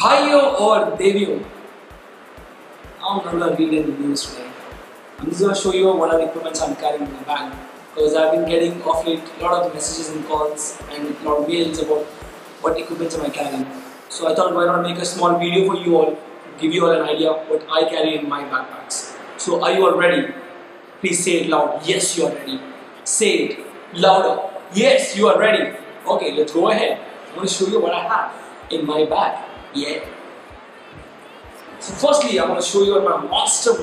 भाइयों और देवियों, I'm not gonna read any news today. I'm just gonna show you what are the equipments I'm carrying in my bag, because I've been getting of late a lot of messages and calls and a lot of mails about what equipments am I carrying. So I thought, why not make a small video for you all, give you all an idea of what I carry in my backpacks. So are you all ready? Please say it loud. Yes, you are ready. Say it louder. Yes, you are ready. Okay, let's go ahead. I'm going to show you what I have in my bag. Yeah. So firstly, I'm going to show you my monster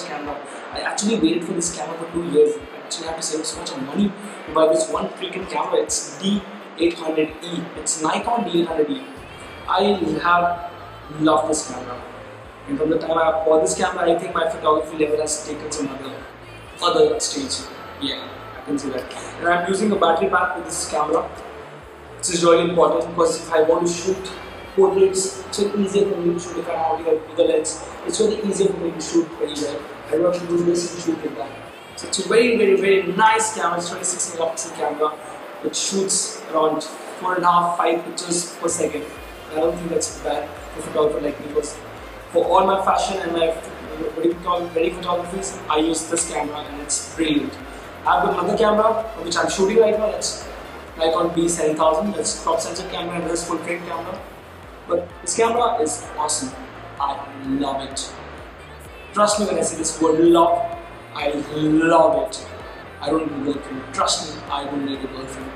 camera. I actually waited for this camera for 2 years. I actually have to save so much money to buy this one freaking camera. It's D800e. It's Nikon D800e. I have loved this camera. And from the time I bought this camera, I think my photography level has taken some other stage. Yeah, I can see that. And I'm using a battery pack with this camera. This is really important because if I want to shoot portraits, it's very easier for me to shoot if I have with the lens. It's very easier for me to shoot very well. I don't have to do this and shoot with that. So it's a very nice camera. It's 26 megapixel camera, which shoots around 4.5-5 pictures per second. I don't think that's bad for a photographer like me, because for all my fashion and my wedding photographies, I use this camera and it's brilliant. I've got another camera which I'm shooting right now. That's Nikon D7000. That's crop sensor camera and this full frame camera. But this camera is awesome. I love it. Trust me when I say this word love. I love it. I don't need a girlfriend. Trust me, I don't need a girlfriend.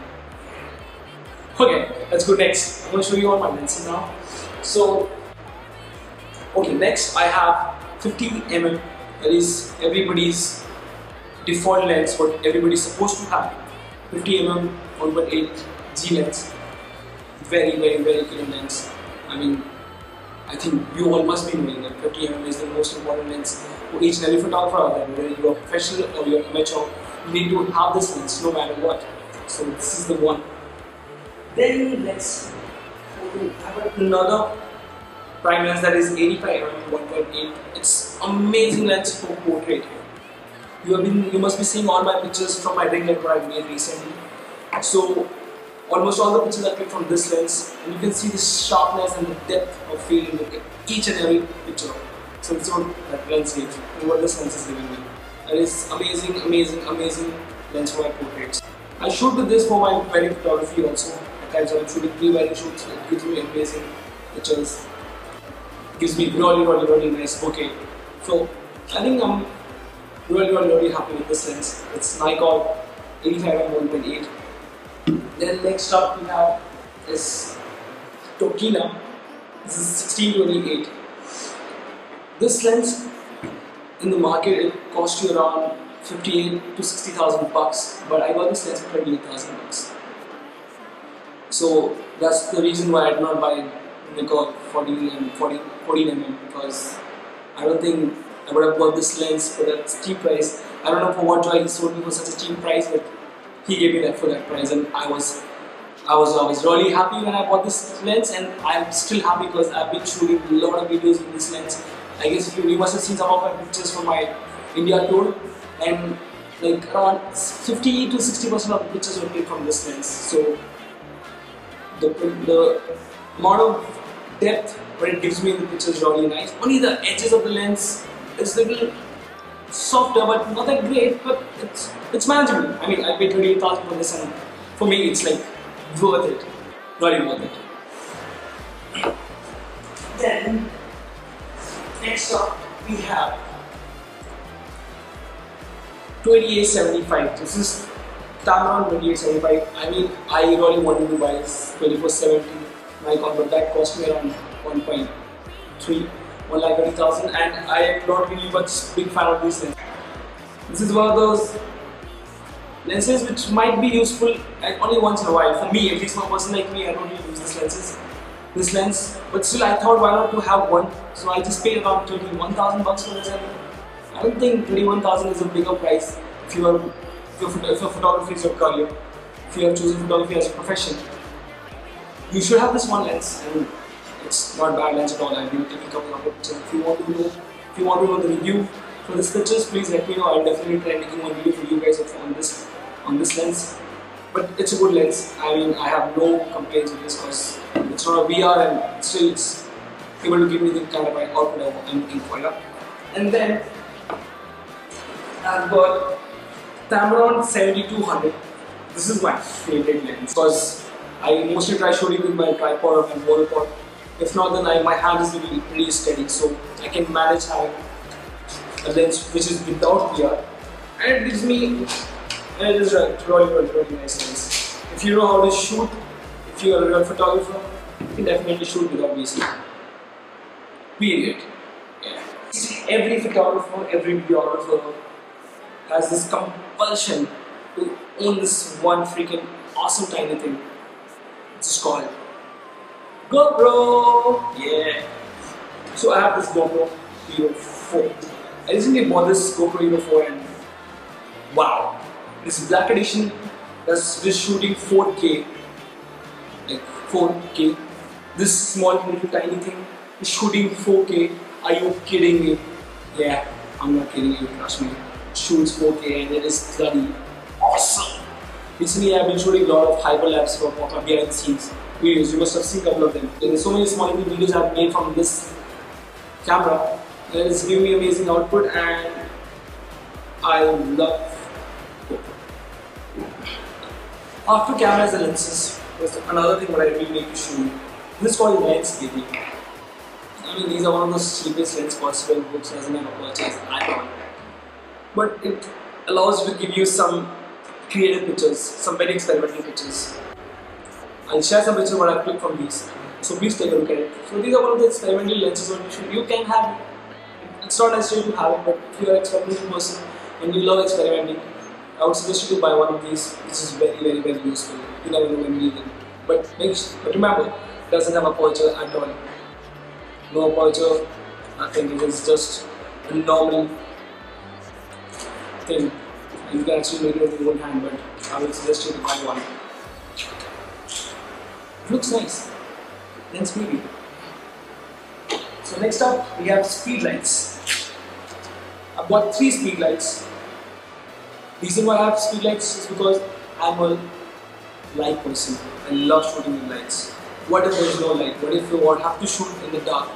Okay, let's go next. I'm going to show you all my lenses now. So, okay, next I have 50mm. That is everybody's default lens, what everybody's supposed to have. 50mm 1.8 G lens. Very killer lens. I mean, I think you all must be knowing that 50mm is the most important lens for each and every photographer out there. Whether you are professional or you are amateur, you need to have this lens no matter what. So this is the one. Then let's have another prime lens, that is 85mm 1.8. It's amazing lens for portrait. You must be seeing all my pictures from my ring light that I made recently. So almost all the pictures are clicked from this lens, and you can see the sharpness and the depth of field in each and every picture. So this is what that lens gives and what this lens is giving me. That is amazing lens for my portraits. I shoot with this for my wedding photography also. At times I'm shooting pre-wedding shoots. It gives me amazing pictures. It gives me really nice bouquet. So I think I'm really happy with this lens. It's Nikon 85mm 1.8. Then next up we have is Tokina. This is 16-28. This lens in the market, it costs you around 58,000 to 60,000 bucks, but I got this lens for 28,000 bucks. So that's the reason why I did not buy Nikkor 14mm, because I don't think I would have bought this lens for that cheap price. I don't know for what joy he sold me for such a cheap price, but he gave me that for that price, and I was really happy when I bought this lens, and I'm still happy because I've been shooting a lot of videos with this lens. I guess you must have seen some of my pictures from my India tour, and like around 50 to 60% of the pictures were taken from this lens. So the amount of depth what it gives me in the picture is really nice. Only the edges of the lens is a little softer, but not that great, but it's manageable. I mean, I paid 28,000 for this, and for me it's like worth it, really worth it. Then next up we have 2875. This is Tamron 2875. I mean, I really wanted to buy this 2470 Nikon, but that cost me around 1,30,000, and I am not really much big fan of this lens. This is one of those lenses which might be useful only once in a while. For me, at least for a person like me, I don't really use this lens. But still, I thought why not to have one. So I just paid around 21,000 bucks for this, and I don't think 21,000 is a bigger price if photography is your career. If you have chosen photography as a profession, you should have this one lens, and it's not bad lens at all. I've been taking a couple of pictures. If you want to know the review for this pictures, please let me know. I'll definitely try making one video for you guys on this lens. But it's a good lens. I mean, I have no complaints with this because it's not a VR, and still it's able to give me the kind of output I'm looking for. Yeah? And then I've got Tamron 7200. This is my favorite lens because I mostly try shooting with my tripod or my monopod. If not, then my hand is really pretty steady, so I can manage having a lens which is without VR, and it gives me, and it is really nice lens. If you know how to shoot, if you are a real photographer, you can definitely shoot without VC. Period. Yeah. Every photographer, every videographer has this compulsion to own this one freaking awesome tiny thing. It's just called GoPro. Yeah. So I have this GoPro Hero 4. I recently bought this GoPro Hero 4 and wow, this black edition that's just shooting 4K, like 4K. This small little tiny thing is shooting 4K. Are you kidding me? Yeah, I'm not kidding you, trust me. It shoots 4K and it is bloody awesome. Recently I've been shooting a lot of hyperlapse for behind the scenes videos. You must have seen a couple of them. There's so many small little videos I've made from this camera. It is giving me amazing output and I love GoPro. After cameras and lenses, there's another thing that I really need to show you. This is called lens baby. I mean, these are one of the cheapest lens possible, which doesn't have a purchase at all. But it allows you to give you some creative pictures, some very experimental pictures. I'll share some pictures what I've clicked from these. So please take a look at it. So these are one of the experimental lenses that you can have. It's not necessary to have it, but if you are an experimental person and you love experimenting, I would suggest you to buy one of these. This is very useful. You never know when you need it. But remember, it doesn't have a aperture at all. No aperture, nothing. It is just a normal thing. You can actually make it with your own hand, but I would suggest you to buy one. It looks nice. Lens baby. So next up, we have speed lights. I've got 3 speed lights. Reason why I have speed lights is because I'm a light person. I love shooting with lights. What if there is no light? What if you have to shoot in the dark?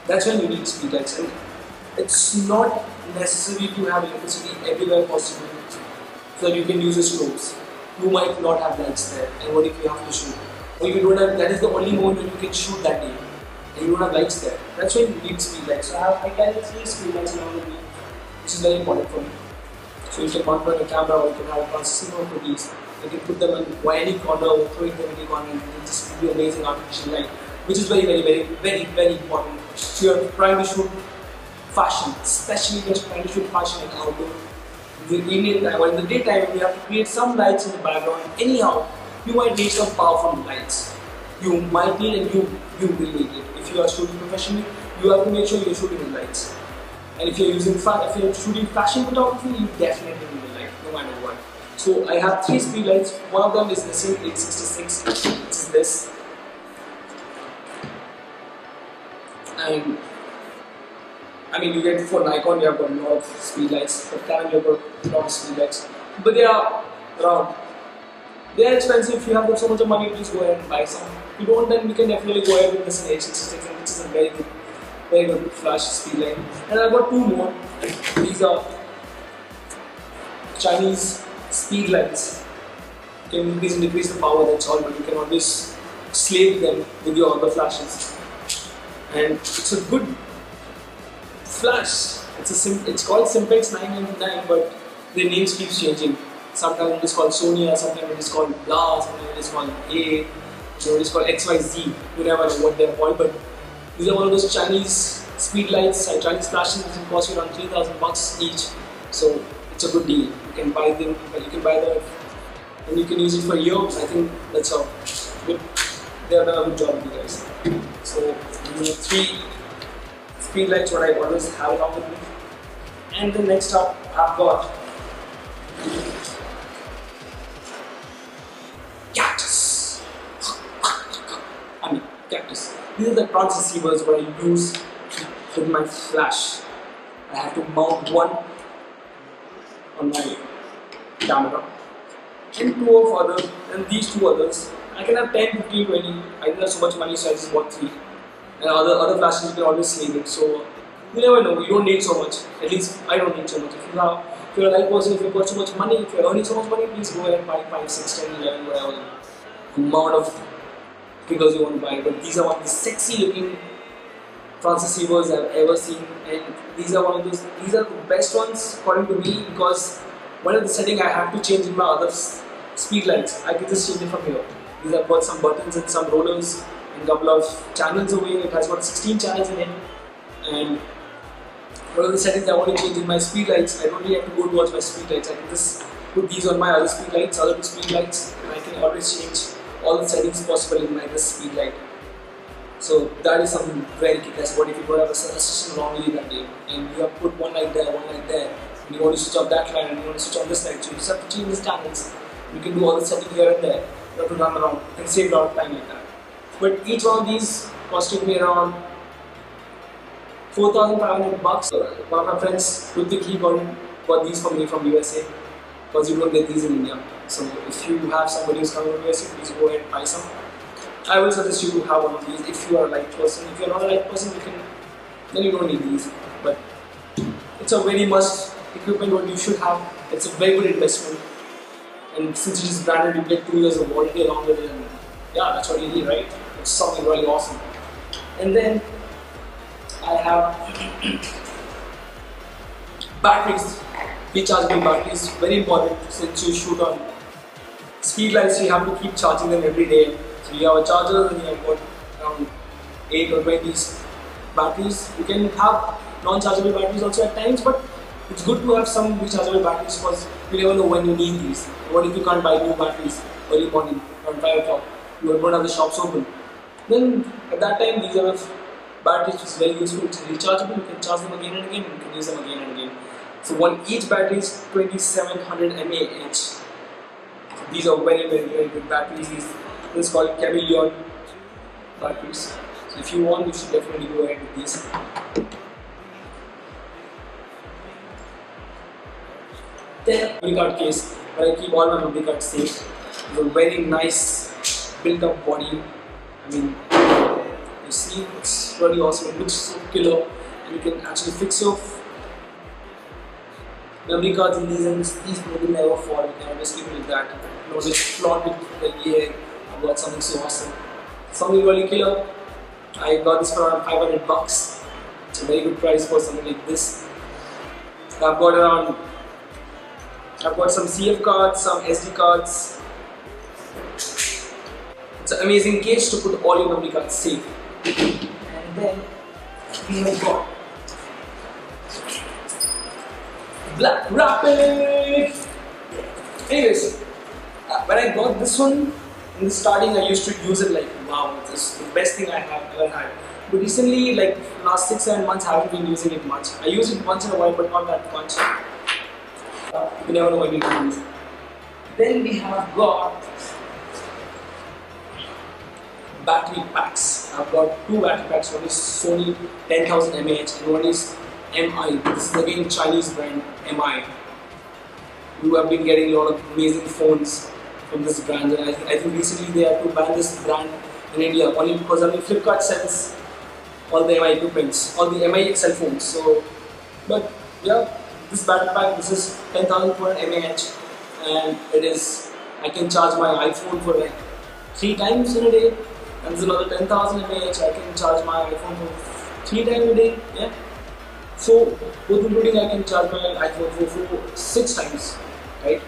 That's when you need speed lights. And it's not necessary to have electricity everywhere possible so that you can use your strobes. You might not have lights there, and what if you have to shoot? Or if you don't have, that is the only moment when you can shoot that day, and you don't have lights there. That's when you need speed lights. So I carry 3 speed lights around with me, which is very important for me. So you can mount on a camera, or you can have a processing for these. You can put them in any corner or throw them in any corner, and it just give you amazing artificial light, which is very important. If you are trying to shoot fashion, especially if you are trying to shoot fashion in outdoor, in the evening time or in the daytime, you have to create some lights in the background. Anyhow, you might need some powerful lights. You might need and you will need it. If you are shooting professionally, you have to make sure you're shooting with lights. And if you're shooting fashion photography, you definitely need a light, no matter what. So I have 3 speed lights. One of them is Nissin D866. Which is this. And I mean, you get for Nikon, you have got a lot of speed lights. For Canon, you have got a lot of speed lights. But they are around. They are expensive. If you have so much of money, please go ahead and buy some. If you don't, then we can definitely go ahead with this D866, which is a very good flash speed light. And I've got 2 more. These are Chinese speed lights. You can increase and decrease the power, that's all, but you can always slave them with your other flashes. And it's a good flash. It's called Simpex 999, but the names keeps changing. Sometimes it is called Sonia, sometimes it is called Blah, sometimes it is called A, it is called XYZ. You never know what they are called, but these are one of those Chinese speed lights, Chinese flashes, which cost you around 3,000 bucks each. So it's a good deal. You can buy them, and you can use it for years. I think that's how good. They have done a good job, you guys. So 3 speed lights, what I always have along with me. And then next up, I've got Cactus. Cactus. These are the transceivers what I use with my flash. I have to mount one on my camera and 2 of others, and these 2 others. I can have 10, 15, 20. I don't have so much money, so I just bought 3. and other flashes you can always save it. So you never know. You don't need so much. At least I don't need so much. If you're a right person, if you've got so much money, if you're earning so much money, please go ahead and buy 5, 6, 10, 11, whatever amount of figures you want to buy. But these are one of the sexy looking transceivers I've ever seen, and these are the best ones according to me, because one of the setting I have to change in my other speed lights, I can just change it from here. These have got some buttons and some rollers and a couple of channels over here. It has got 16 channels in it, and one of the settings I want to change in my speed lights, I don't really have to go towards my speed lights. I can just put these on my other speed lights, other two speed lights, and I can always change all the settings possible in my speed light. So that is something very kick-ass. What if you don't have a session normally that day, and you have put one light there, and you want to switch off that light and you want to switch on this light, so you just have to change the channels. You can do all the settings here and there. You have to run around and save a lot of time like that. But each one of these costing me around 4,500 bucks. One of my friends, Rutik, he got these for me from USA, because you don't get these in India. So if you have somebody who's coming from USA, please go ahead and buy some. I will suggest you to have one of these if you are a light person. If you are not a light person, then you don't need these. But it's a very must equipment what you should have. It's a very good investment. And since it is branded, you get 2 years of warranty along with it. And yeah, that's what you need, right? It's something really awesome. And then I have batteries, rechargeable batteries. Very important, since you shoot on speed lights, you have to keep charging them every day. So you have a charger and you have got around 8 or 20 batteries. You can have non-chargeable batteries also at times, but it's good to have some rechargeable batteries, because you never know when you need these. What if you can't buy new batteries early morning around 5 o'clock? You don't have the shops open. Then at that time, these are batteries which is very useful. It's rechargeable. You can charge them again and again. You can use them again and again. So each battery is 2700 mAh. These are very good batteries. This is called Camelion batteries. So if you want, you should definitely go ahead with these. Then memory card case, where I keep all my memory cards safe. It's a very nice built-up body. I mean, you see, it's really awesome. It looks so killer, and you can actually fix your memory cards in these, and these will never fall. You can always keep it like that. You know, just flaunt it like, yeah, I've got something so awesome. Something really killer. I got this for around 500 bucks. It's a very good price for something like this. I've got some CF cards, some SD cards. It's an amazing case to put all your memory cards safe. And then we have got black wrapping. Anyways, when I got this one in the starting, I used to use it like, wow, this is the best thing I have ever had. But recently, like last 6-7 months, I haven't been using it much. I use it once in a while, but not that much. You never know when you can use it. Then we have got battery packs. I've got 2 battery packs. One is Sony 10,000 mAh and one is MI. This is again Chinese brand MI. You have been getting a lot of amazing phones from this brand, and I think recently they had to ban this brand in India only because Flipkart sells all the MI equipments, all the MI cell phones. So, but yeah, this battery pack, this is 10,400 mAh, and it is, I can charge my iPhone for like 3 times in a day, and there's another 10,000 mAh, I can charge my iPhone for 3 times a day. Yeah. So both including, I can charge my iPhone for 6 times, right?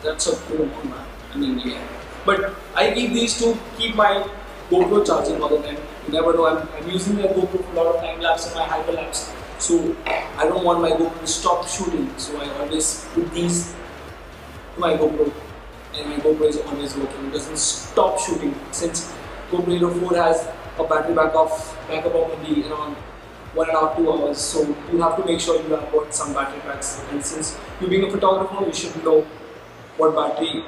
That's a good amount, man. I mean, yeah. But I keep these to keep my GoPro charging all the time. You never know, I'm using my GoPro for a lot of time lapse and my hyperlapse. So I don't want my GoPro to stop shooting. So I always put these to my GoPro, and my GoPro is always working. It doesn't stop shooting. Since GoPro Hero 4 has a battery backup of only around 1.5 to 2 hours. So you have to make sure you have got some battery packs. And since you being a photographer, you should know what battery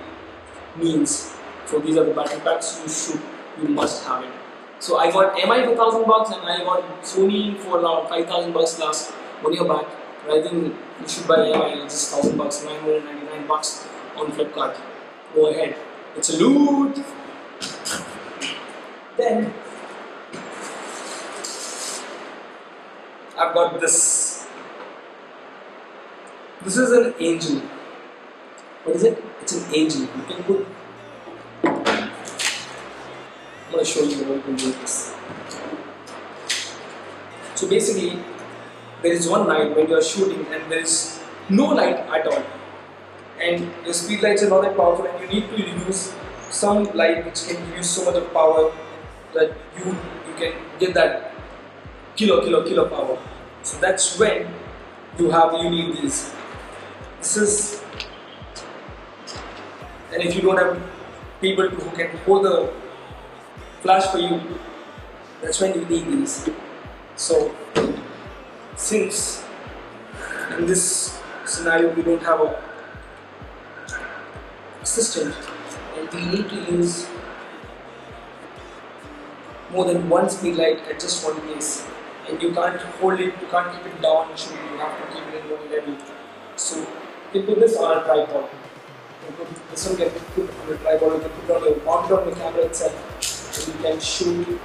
means. So these are the battery packs you must have it. So I got MI for 1,000 bucks and I got Sony for around 5,000 bucks last 1 year back. But I think you should buy MI, it's just 1,000 bucks, 999 bucks on Flipkart. Go ahead, it's a loot. Then I've got this. This is an angel. What is it? It's an angel. You can put. I'm going to show you how you can do this. So basically, there is one night when you are shooting and there is no light at all, and your speed lights are not that powerful, and you need to use some light which can give you so much of power that you can get that kilo power. So that's when you need this. This is, and if you don't have people who can hold the flash for you, that's when you need these. So since in this scenario we don't have a assistant and we need to use more than one speed light at just one place, and you can't hold it, you can't keep it down, you have to keep it in one level. So you can put this on a tripod. This one can be put on a tripod, you can put it on your mount on the camera itself, and you can shoot.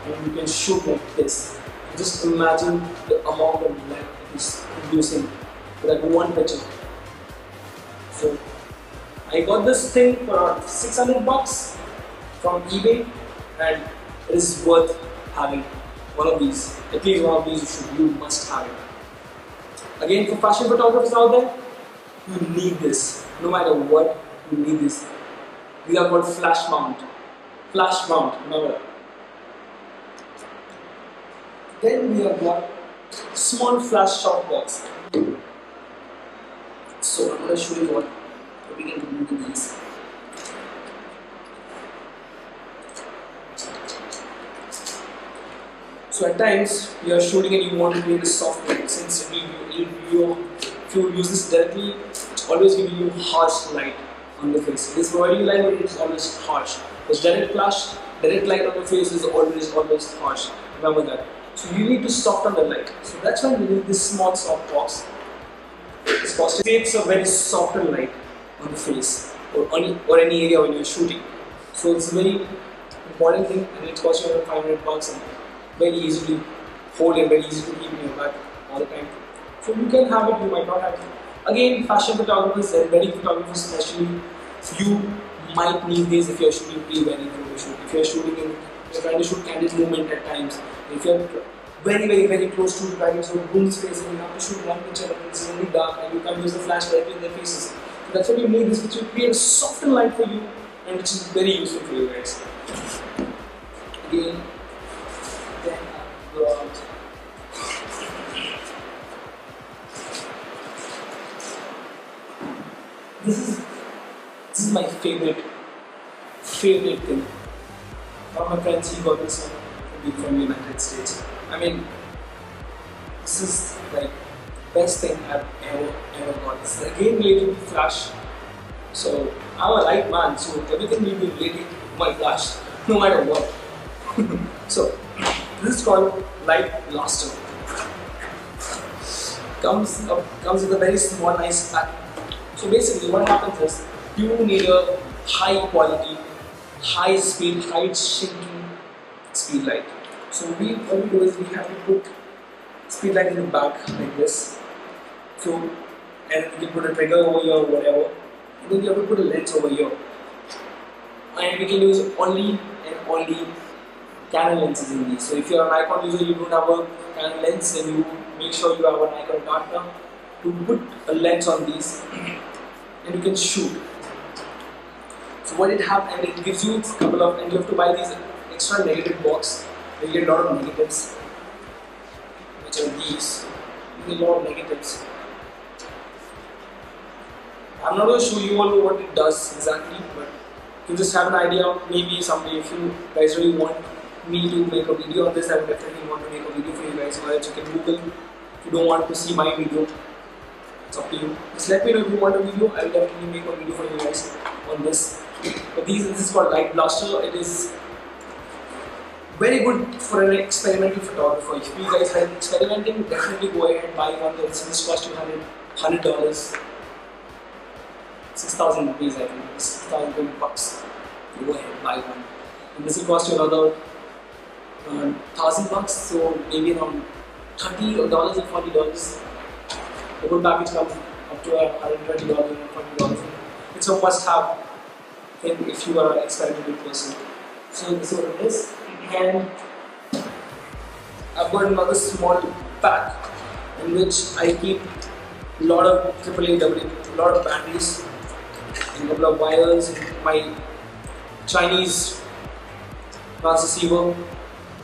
And you can shoot like this. Just imagine the amount of light it is producing for that one picture. So I got this thing for around $600 from eBay, and it is worth having one of these. At least one of these you must have it. Again, for fashion photographers out there, you need this. No matter what, you need this. These are called flash mount. Flash mount, remember. Then we have got small flash softbox. So I'm going to show you what we can do with these. So at times you are shooting and you want to create a soft light. Since if you use this directly, it's always giving you harsh light on the face. This providing light, but it is always harsh. Because direct flash, direct light on the face is always harsh. Remember that. So you need to soften the light. So that's why we need this small soft box. This box creates a very softened light on the face or any area when you're shooting. So it's a very important thing, and it costs you around $500 and very easily hold and very easy to keep in your bag all the time. So you can have it, you might not have it. Again, fashion photographers and wedding photographers especially, you might need these if you're shooting pre-wedding photo shoot. If you're trying to shoot candid movement at times. If you're very close to the bride's or groom's face and you have to shoot one picture and it's really dark and you can't use the flash directly in their faces. So that's what you need, this which will create a softer light for you and which is very useful for you guys. Again, then go out. This is my favorite thing. One of my friends, he got this one from the United States. I mean, this is like best thing I've ever got. This is again related to flash. So I'm a light man, so everything will be related to my flash, no matter what. So this is called Light Blaster. Comes with a very small, nice pack. So basically, what happens is you need a high quality, high speed, high shrinking speed light. So what we do is we have to put speed light in the back like this. So, and we can put a trigger over here or whatever. And then you have to put a lens over here. And we can use only Canon lenses in these. So if you are an Nikon user, you don't have a Canon lens, then you make sure you have a Nikon partner to put a lens on these and you can shoot. So what it happens, and it gives you a couple of, and you have to buy these extra negative box. You get a lot of negatives, which are these. You get a lot of negatives. I'm not going to show you all what it does exactly, but you just have an idea. Maybe someday, if you guys really want me to make a video on this, I would definitely want to make a video for you guys, so that you can Google. If you don't want to see my video, it's up to you. Just let me know if you want a video. I will definitely make a video for you guys on this. But this is called Light Blaster. It is very good for an experimental photographer. If you guys are experimenting, definitely go ahead and buy one. This cost you $100. 6,000 rupees, I think. 6,000 bucks. Go ahead and buy one. And this will cost you another $1,000, so maybe around $30 or $40. The whole package comes up to $120 or $40. It's a must-have thing if you are an experimental person. So this is what it is, and I've got another small pack in which I keep a lot of AAA, AA, a lot of batteries, and a couple of wires, my Chinese transceiver.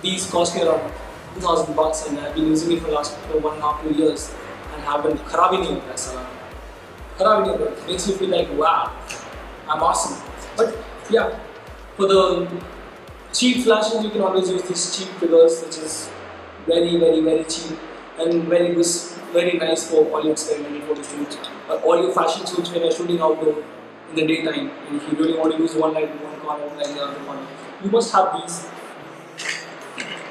These cost me around $2,000 and I've been using it for the last 1.5 to 2 years and have been kharaab hi nahi hota hai. Kharaab hi nahi hota. Makes you feel like wow, I'm awesome. But yeah, for the cheap flashes you can always use these cheap triggers, which is very cheap and very nice for all your experimental photo shoots or all your fashion shoots when you're shooting outdoor in the daytime, and if you really want to use one light in one corner, light in the other corner, you must have these.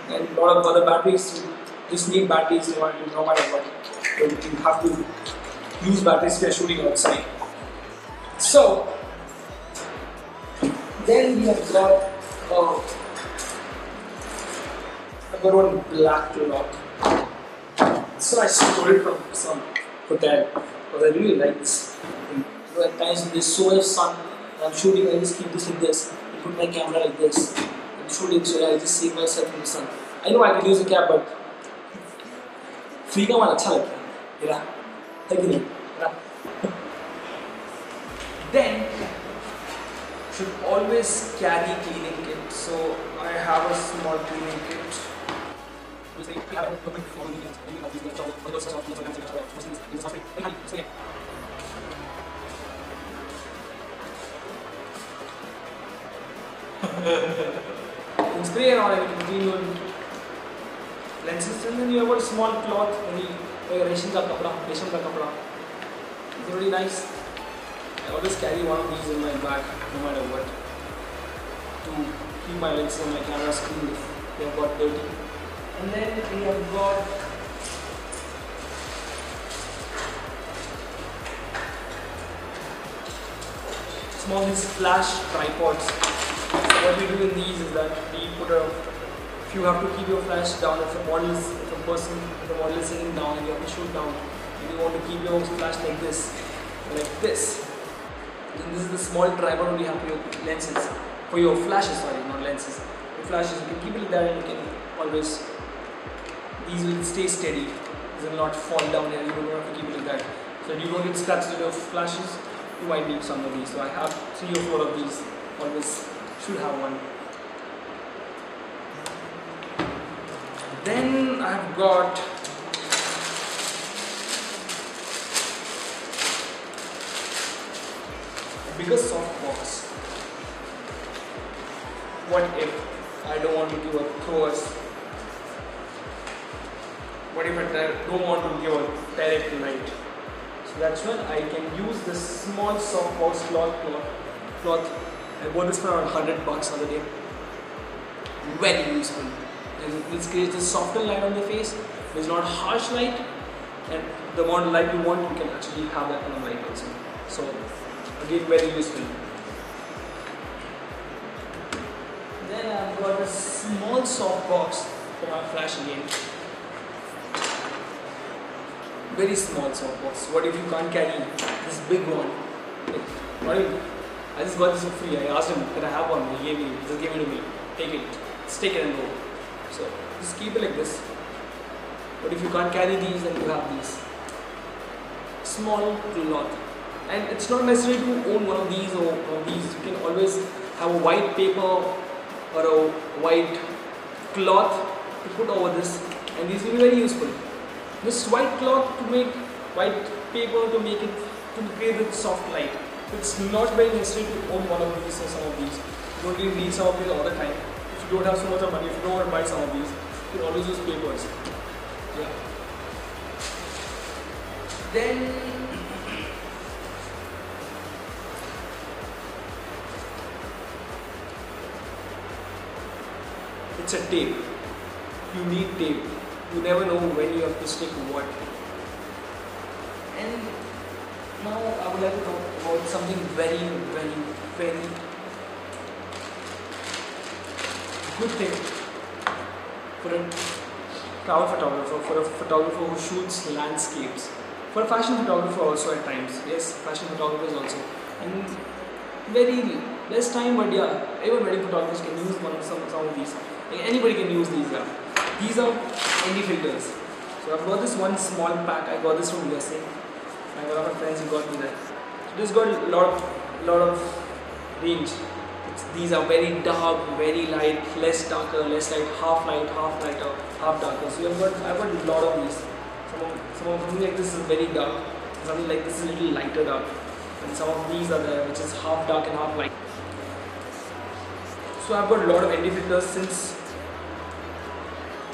And a lot of other batteries, you just need batteries no matter what. So you have to use batteries if you're shooting outside. So then we have got I've got one black cloth. So I stole it from some hotel because I really like this. At times when there's so much sun and I'm shooting, I just keep this like this and put my camera like this and shooting, so I just save myself from the sun. I know I can use a cap, but free का वाला अच्छा लगता है, मेरा है कि नहीं? Then should always carry cleaning kit. So I have a small cleaning kit. Spray and all, you can clean your lenses, and then you have a small cloth, रेशम का कपड़ा. It's really nice. I always carry one of these in my bag, no matter what, to keep my lenses and my cameras clean if they have got dirty. And then we have got small these flash tripods. So what we do in these is that we put if you have to keep your flash down, if the model is sitting down and you have to shoot down, and you want to keep your flash like this, then this is the small tripod we have for your lenses, for your flashes, sorry, not lenses. Your flashes, you can keep it there and you can always, these will stay steady, these will not fall down and you don't have to keep it like that. So if you don't get scratched with your flashes, you might need some of these. So I have 3 or 4 of these, always should have one. Then I've got a bigger softbox. What if I don't want to give a throwers? What if I don't want to give a direct light? So that's when I can use this small softbox cloth. I bought this for around $100 other day. Very useful. This creates a softer light on the face. It's not harsh light, and the amount of light you want, you can actually have that kind of light also. So again, very useful. Then I've got a small softbox for my flash again. Very small softbox. What if you can't carry this big one? I just got this for free. I asked him, can I have one? He gave me. He just gave it to me. Take it. Just take it and go. So just keep it like this. But if you can't carry these, then you have these. Small cloth. And it's not necessary to own one of these or one of these. You can always have a white paper or a white cloth to put over this, and these will be very useful. This white cloth to make white paper to make it to create the soft light. It's not very necessary to own one of these or some of these. You don't really need some of these all the time. If you don't have so much of money, if you don't want to buy some of these, you can always use papers. Yeah. Then it's a tape. You need tape. You never know when you have to stick what. And now I would like to talk about something very good thing. for a travel photographer, for a photographer who shoots landscapes, for a fashion photographer also at times. Yes, fashion photographers also. And very less time, but yeah, even wedding photographers can use some of these. Like anybody can use these. Yeah. These are ND filters. So I've got this one small pack. I got this from USA. I got a lot of friends who got me that. So this got a lot of range. These are very dark, very light, less darker, less light, half lighter, half darker. So I've got a lot of these. Something like this is very dark. Something like this is a little lighter dark. And some of these are there, which is half dark and half light. So I've got a lot of ND filters since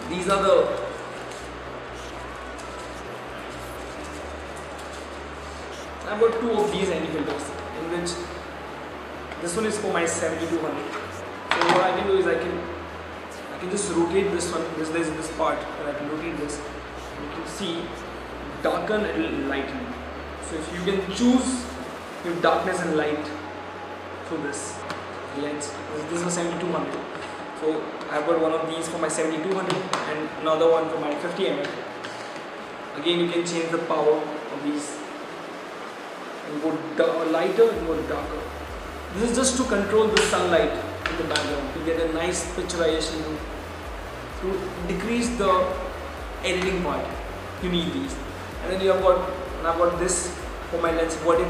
these are the I've got two of these ND filters, in which this one is for my 7200. So what I can do is I can just rotate this one. There's this part where I can rotate this. You can see darken and lighten. So if you can choose your darkness and light through this lens. This is a 7200. So I've got one of these for my 7200 and another one for my 50mm. Again, you can change the power of these and go lighter and go darker. This is just to control the sunlight in the background, to get a nice picturization, to decrease the editing part. You need these. And then I've got this for my lens. What if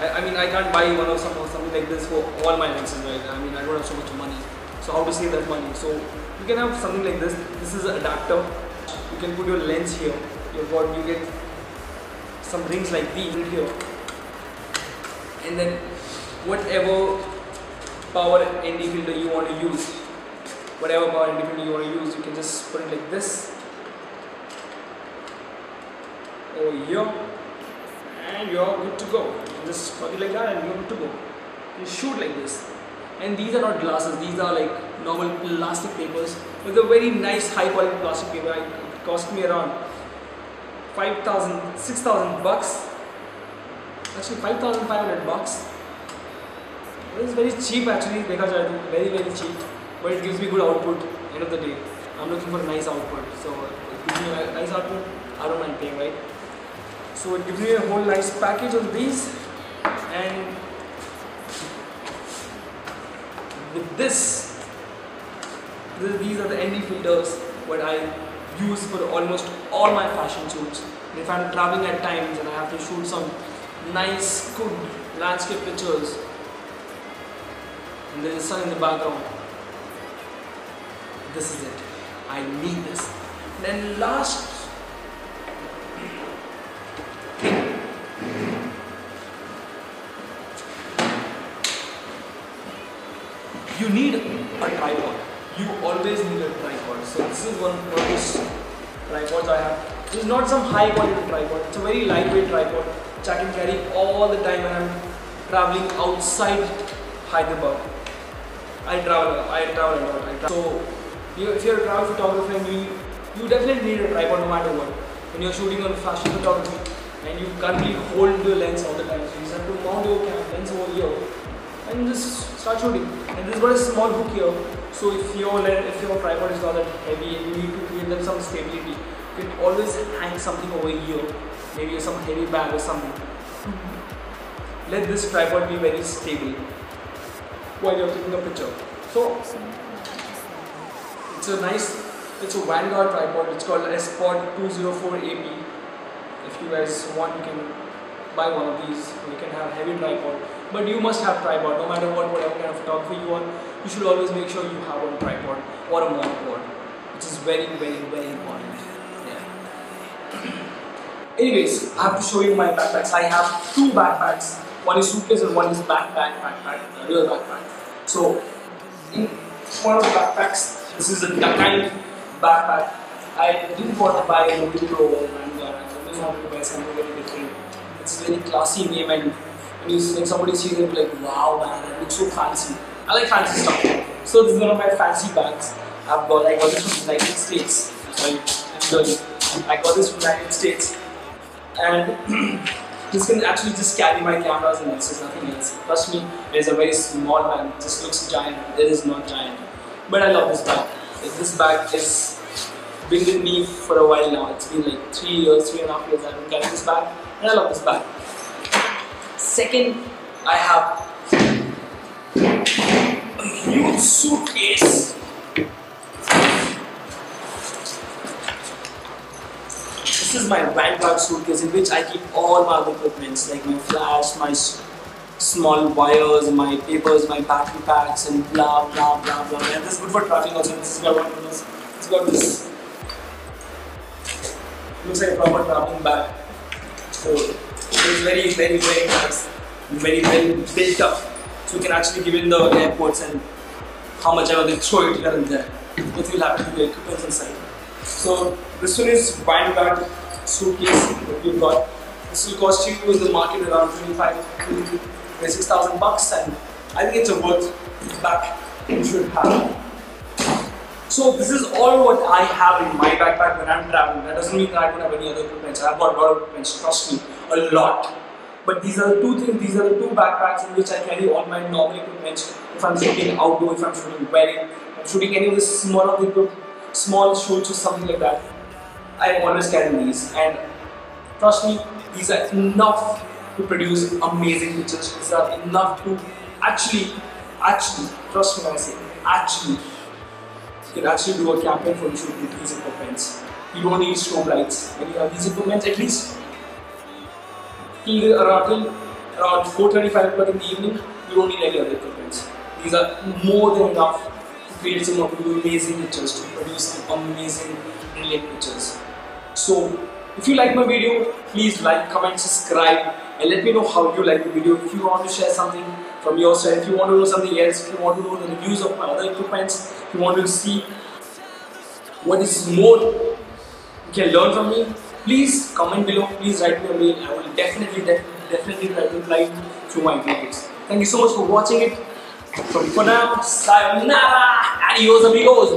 I mean, I can't buy one of something like this for all my lenses, right? I mean, I don't have so much money. So how to save that money? So you can have something like this. This is an adapter. You can put your lens here. You get some rings like these right here. And then whatever power ND filter you want to use, you can just put it like this over here, and you're good to go. You just put it like that and you're good to go. You shoot like this. And these are not glasses, these are like normal plastic papers with a very nice high quality plastic paper. It cost me around 6,000 bucks. Actually 5,500 bucks. It is very cheap actually, because very cheap, but it gives me good output. End of the day, I'm looking for a nice output, so it gives me a nice output. I don't mind paying, right? So it gives me a whole nice package of these, and with this, these are the ND filters what I use for almost all my fashion shoots. And if I'm traveling at times and I have to shoot some nice, good landscape pictures, and there is sun in the background, this is it. I need this. Then last thing, you need a tripod. You always need a tripod. So this is one of those tripods I have. This is not some high quality tripod. It's a very lightweight tripod which I can carry all the time when I'm traveling outside Hyderabad. I travel a lot. So if you're a travel photographer, and you definitely need a tripod no matter what. When you're shooting on fashion photography and you can't really hold the lens all the time, so you just have to mount your lens over here and just start shooting. And this got a small hook here, so if your tripod is not that heavy and you need to create them some stability, you can always hang something over here, maybe some heavy bag or something. Let this tripod be very stable while you're taking a picture. So it's a Vanguard tripod. It's called S-Pod 204AP. If you guys want, you can buy one of these. You can have heavy tripod, but you must have tripod no matter whatever kind of photography you want. You should always make sure you have one tripod or a mount board, which is very important. Yeah. Anyways, I have to show you my backpacks. I have two backpacks. One is suitcase and one is backpack, real backpack. So in one of the backpacks, this is a DAKINE backpack. I didn't want to buy a GoPro or Vanguard. I just wanted to buy something very different. It's a very classy name, and when somebody sees it, like, wow man, it looks so fancy. I like fancy stuff. So this is one of my fancy bags. I got this from the United States. I got this from the United States, and this can actually just carry my cameras and lenses, nothing else. Trust me, it is a very small bag. It just looks giant. It is not giant. But I love this bag. This bag has been with me for a while now. It's been like 3 years, 3.5 years I've been carrying this bag, and I love this bag. Second, I have a huge suitcase. This is my BagPack suitcase in which I keep all my other equipments like my flash, my small wires, my papers, my battery packs, and blah blah blah blah. And this is good for traveling also. This has got one of those. It's got this. Looks like a proper traveling bag. So it's very nice, very built up. So you can actually give in the airports and how much ever they throw it here and there. But you'll have to do the equipment inside. So this one is BagPack suitcase that we've got. This will cost you in the market around 26,000 bucks, and I think it's a worth bag you should have. So this is all what I have in my backpack when I'm traveling. That doesn't mean that I don't have any other equipment. I've got a lot of equipment, trust me, a lot. But these are the two things, these are the two backpacks in which I carry all my normal equipment. If I'm shooting outdoor, if I'm shooting wedding, if I'm shooting any of the small shoots or something like that, I always carry these. And trust me, these are enough to produce amazing pictures. These are enough to actually, trust me when I say actually, you can actually do a campaign for shooting with these equipments. You don't need strobe lights. When you have these equipments, at least till around 4:35 o'clock in the evening, you don't need any other equipments. These are more than enough to create some amazing pictures, to produce some amazing, brilliant pictures. So, if you like my video, please like, comment, subscribe, and let me know how you like the video. If you want to share something from your side, if you want to know something else, if you want to know the reviews of my other equipments, if you want to see what is more you can learn from me, please comment below, please write me a mail. I will definitely reply through my videos. Thank you so much for watching it. For now, sayonara, adios amigos.